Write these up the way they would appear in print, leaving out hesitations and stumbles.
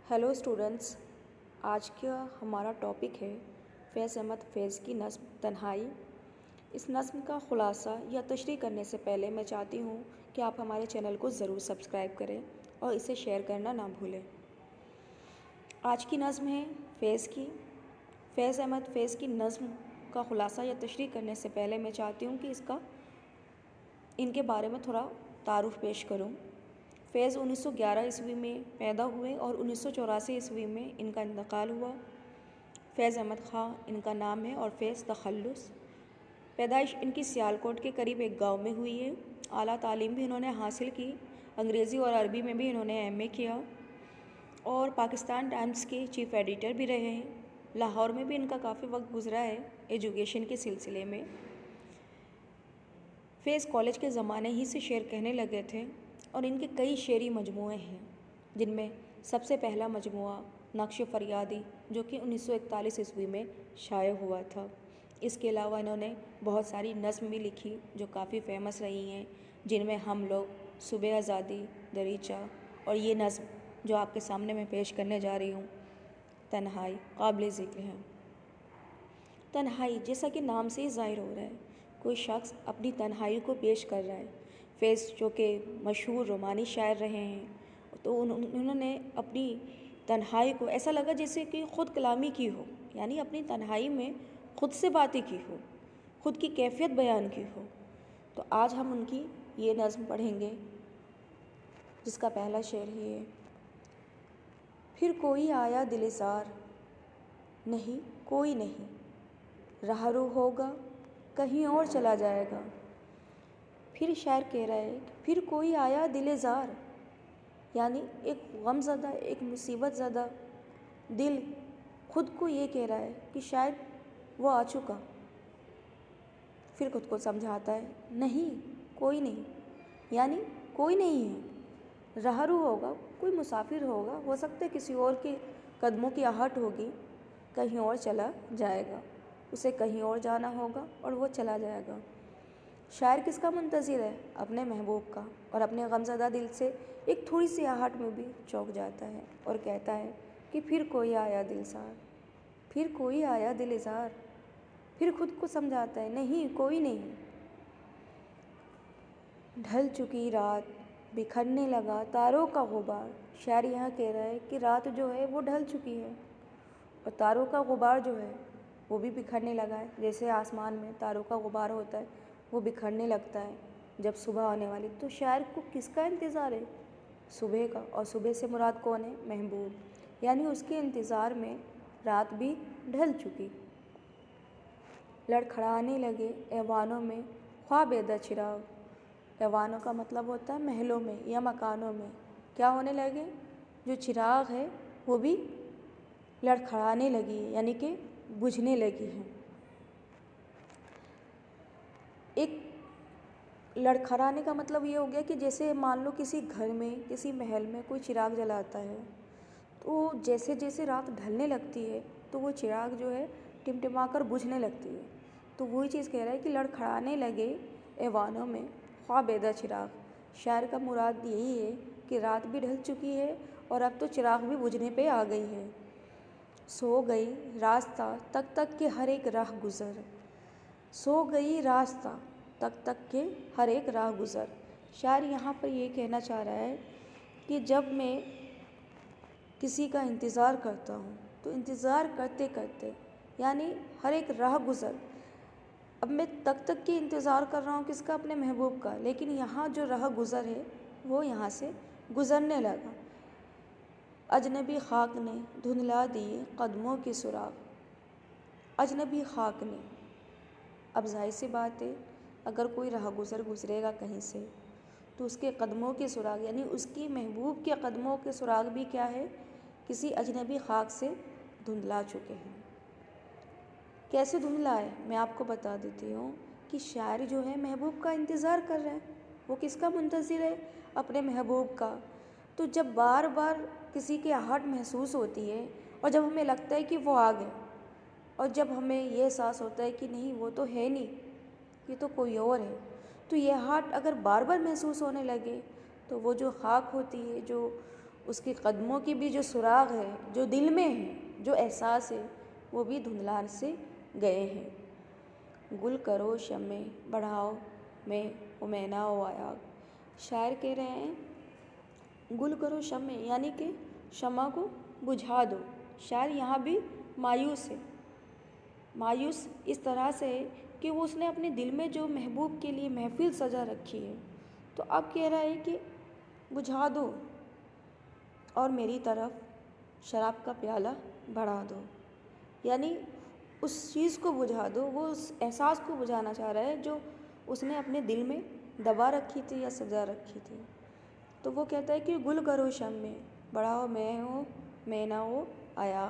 Hello students. आज का हमारा टॉपिक है फैज़ अहमद फैज़ की नज़्म तन्हाई। इस नज़्म का ख़ुलासा या तशरीह करने से पहले मैं चाहती हूँ कि आप हमारे चैनल को ज़रूर सब्सक्राइब करें और इसे शेयर करना ना भूलें। आज की नज़्म है फैज़ अहमद फैज़ की नज़्म का ख़ुलासा या तशरीह करने से पहले मैं चाहती हूँ कि इनके बारे में थोड़ा तारुफ़ पेश करूँ। फैज़ 1911 ईस्वी में पैदा हुए और 1984 ईस्वी में इनका इंतकाल हुआ। फैज़ अहमद ख़ां इनका नाम है और फैज़ तखल्लुस। पैदाइश इनकी सियालकोट के करीब एक गांव में हुई है। आला तालीम भी इन्होंने हासिल की। अंग्रेज़ी और अरबी में भी इन्होंने एमए किया और पाकिस्तान टाइम्स के चीफ़ एडिटर भी रहे हैं। लाहौर में भी इनका काफ़ी वक्त गुजरा है एजुकेशन के सिलसिले में। फैज़ कॉलेज के ज़माने ही से शेर कहने लगे थे और इनके कई शेरी मजमूए हैं, जिनमें सबसे पहला मजमूआ नक्श फरियादी जो कि 1941 ईस्वी में शाये हुआ था। इसके अलावा इन्होंने बहुत सारी नज़्म भी लिखी जो काफ़ी फेमस रही हैं, जिनमें हम लोग, सुबह आज़ादी, दरीचा और ये नज़्म जो आपके सामने मैं पेश करने जा रही हूँ, तन्हाई, काबिल ज़िक्र है। तन्हाई जैसा कि नाम से ही ज़ाहिर हो रहा है, कोई शख्स अपनी तन्हाई को पेश कर रहा है। फैज़ जो कि मशहूर रोमानी शायर रहे हैं, तो उन्होंने अपनी तन्हाई को ऐसा लगा जैसे कि ख़ुद कलामी की हो, यानी अपनी तन्हाई में ख़ुद से बातें की हो, ख़ुद की कैफियत बयान की हो। तो आज हम उनकी ये नज़्म पढ़ेंगे, जिसका पहला शेर है। फिर कोई आया दिलजार, नहीं कोई नहीं, राहरू होगा कहीं और चला जाएगा। फिर शायर कह रहा है कि फिर कोई आया दिलजार, यानी एक गमज़दा, एक मुसीबत ज़दा दिल खुद को ये कह रहा है कि शायद वो आ चुका। फिर खुद को समझाता है, नहीं कोई नहीं, यानी कोई नहीं है। राहरू होगा, कोई मुसाफिर होगा, हो सकता है किसी और के कदमों की आहट होगी, कहीं और चला जाएगा, उसे कहीं और जाना होगा और वो चला जाएगा। शायर किसका मुंतज़िर है? अपने महबूब का, और अपने गमज़दा दिल से एक थोड़ी सी आहट में भी चौंक जाता है और कहता है कि फिर कोई आया दिलजार, फिर कोई आया दिलजार। फिर खुद को समझाता है, नहीं कोई नहीं। ढल चुकी रात, बिखरने लगा तारों का गुबार। शायर यहाँ कह रहा है कि रात जो है वो ढल चुकी है और तारों का गुबार जो है वो भी बिखरने लगा है। जैसे आसमान में तारों का गुबार होता है, वो बिखरने लगता है जब सुबह आने वाली। तो शायर को किसका इंतज़ार है? सुबह का। और सुबह से मुराद कौन है? महबूब, यानी उसके इंतज़ार में रात भी ढल चुकी। लड़खड़ाने लगे ऐवानों में ख्वाब-ए चिराग। ऐवानों का मतलब होता है महलों में या मकानों में। क्या होने लगे? जो चिराग है वो भी लड़खड़ाने लगी है, यानी कि बुझने लगी है। एक लड़खड़ाने का मतलब ये हो गया कि जैसे मान लो किसी घर में, किसी महल में कोई चिराग जलाता है, तो जैसे जैसे रात ढलने लगती है तो वो चिराग जो है टिमटिमा कर बुझने लगती है। तो वही चीज़ कह रहा है कि लड़खड़ाने लगे ऐवानों में ख्वाब-ए चिराग। शायर का मुराद यही है कि रात भी ढल चुकी है और अब तो चिराग भी बुझने पे आ गई है। सो गई रास्ता तक तक के हर एक राह गुज़र। सो गई रास्ता तक तक के हर एक राह गुज़र। शायर यहाँ पर ये कहना चाह रहा है कि जब मैं किसी का इंतज़ार करता हूँ तो इंतज़ार करते करते, यानी हर एक राह गुज़र, अब मैं तक के इंतज़ार कर रहा हूँ किसका? अपने महबूब का, लेकिन यहाँ जो राह गुज़र है वो यहाँ से गुज़रने लगा। अजनबी खाक ने धुंधला दिए कदमों के सुराग। अजनबी खाक ने, अब जाहिर सी बात है, अगर कोई राह गुज़रेगा कहीं से तो उसके कदमों के सुराग, यानी उसकी महबूब के कदमों के सुराग भी क्या है? किसी अजनबी खाक से धुंधला चुके हैं। कैसे धुंधला है? मैं आपको बता देती हूँ कि शायर जो है महबूब का इंतज़ार कर रहा है। वो किसका मुंतज़िर है? अपने महबूब का। तो जब बार बार किसी की आहट महसूस होती है और जब हमें लगता है कि वो आ गए, और जब हमें ये एहसास होता है कि नहीं वो तो है नहीं, ये तो कोई और है, तो ये आहट अगर बार बार महसूस होने लगे तो वो जो खाक होती है, जो اس کے قدموں کی بھی جو سراغ ہے، جو دل میں ہے، جو احساس ہے، وہ بھی دھندلا سے گئے ہیں۔ گل کرو شمع بڑھاؤ میں مینا و آیا۔ شاعر کہہ رہے ہیں گل کرو شمع، یعنی کہ شمع کو بجھا دو۔ شاعر یہاں بھی مایوس ہے، مایوس اس طرح سے ہے کہ وہ اس نے اپنے دل میں جو محبوب کے لیے محفل سجا رکھی ہے، تو اب کہہ رہا ہے کہ بجھا دو اور میری طرف شراب کا پیالہ بڑھا دو، یعنی اس چیز کو بجھا دو، وہ اس احساس کو بجھانا چاہ رہا ہے جو اس نے اپنے دل میں دبا رکھی تھی یا سجا رکھی تھی۔ تو وہ کہتا ہے کہ گل کرو شمع بڑھاؤ میں نہ ہو آیا،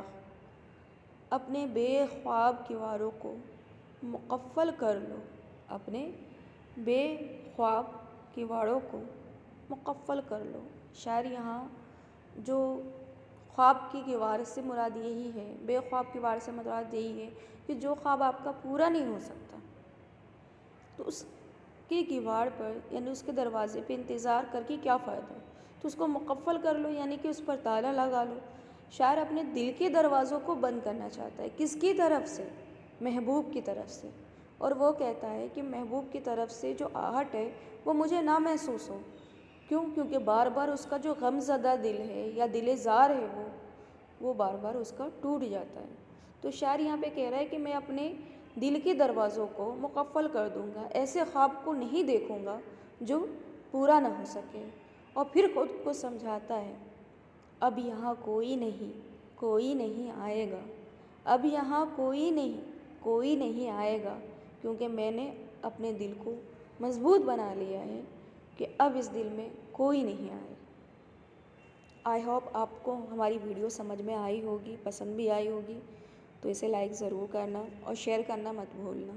اپنے بے خواب کیواروں کو مقفل کر لو، اپنے بے خواب کیواروں کو مقفل کر لو۔ شاعر یہاں جو خواب کی کیوار سے مراد یہی ہے، بے خواب کیوار سے مراد یہی ہے کہ جو خواب آپ کا پورا نہیں ہو سکتا، تو اس کی کیوار پر یعنی اس کے دروازے پہ انتظار کر کے کیا فائدہ، تو اس کو مقفل کر لو، یعنی کہ اس پر تالا لگا لو۔ شاعر اپنے دل کے دروازوں کو بند کرنا چاہتا ہے، کس کی طرف سے؟ محبوب کی طرف سے، اور وہ کہتا ہے کہ محبوب کی طرف سے جو آہٹ ہے وہ مجھے نہ محسوس ہو۔ کیوں؟ کیونکہ بار بار اس کا جو غم زدہ دل ہے یا دل زار ہے وہ بار بار اس کا ٹوٹ جاتا ہے۔ تو شاعر یہاں پہ کہہ رہا ہے کہ میں اپنے دل کے دروازوں کو مقفل کر دوں گا، ایسے خواب کو نہیں دیکھوں گا جو پورا نہ ہو سکے، اور پھر خود کو سمجھاتا ہے اب یہاں کوئی نہیں آئے گا، اب یہاں کوئی نہیں آئے گا، کیونکہ میں نے اپنے دل کو مضبوط بنا لیا ہے کہ اب اس دل میں کوئی نہیں آئے۔ آئی ہوپ آپ کو ہماری ویڈیو سمجھ میں آئی ہوگی، پسند بھی آئی ہوگی، تو اسے لائک ضرور کرنا اور شیئر کرنا مت بھولنا۔